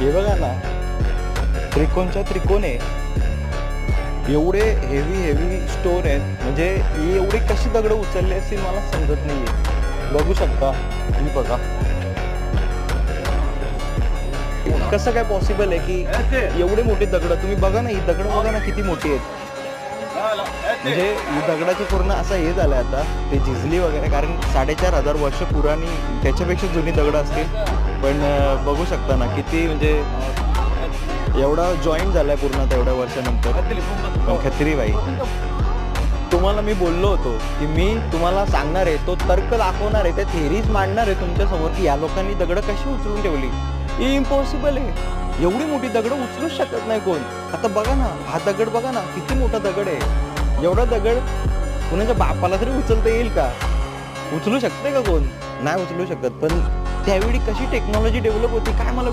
हे बघा ना, त्रिकोणच्या त्रिकोण आहे. एवढे हेवी स्टोन आहेत. म्हणजे ही एवढी कशी दगड उचलली असतील मला समजत नाहीये. बघू शकता तुम्ही, बघा कसं काय पॉसिबल आहे की एवढे मोठे दगड. तुम्ही बघा ना, ही दगड बघा ना किती मोठी आहेत. म्हणजे ही दगडाची पूर्ण असं हे झालं आता, ते झिजली वगैरे, कारण 4,500 वर्ष पुराणी, त्याच्यापेक्षा जुनी दगड असतील. पण बघू शकता ना किती, म्हणजे एवढा जॉईंट झालाय पूर्ण तेवढ्या वर्षानंतर. पण खत्री बाई, तुम्हाला मी बोललो होतो की मी तुम्हाला सांगणार आहे, तो तर्क दाखवणार आहे, त्या थेरीज मांडणार आहे तुमच्या समोर की या लोकांनी दगड कशी उचलून ठेवली. ही इम्पॉसिबल आहे. एवढी मोठी दगड उचलूच शकत नाही कोण. आता बघा ना, हा दगड बघा ना किती मोठा दगड आहे. एवढा दगड कुणाच्या बापाला तरी उचलता येईल का? उचलू शकते का कोण? नाही उचलू शकत. पण त्यावेळी कशी टेक्नॉलॉजी डेव्हलप होती काय मला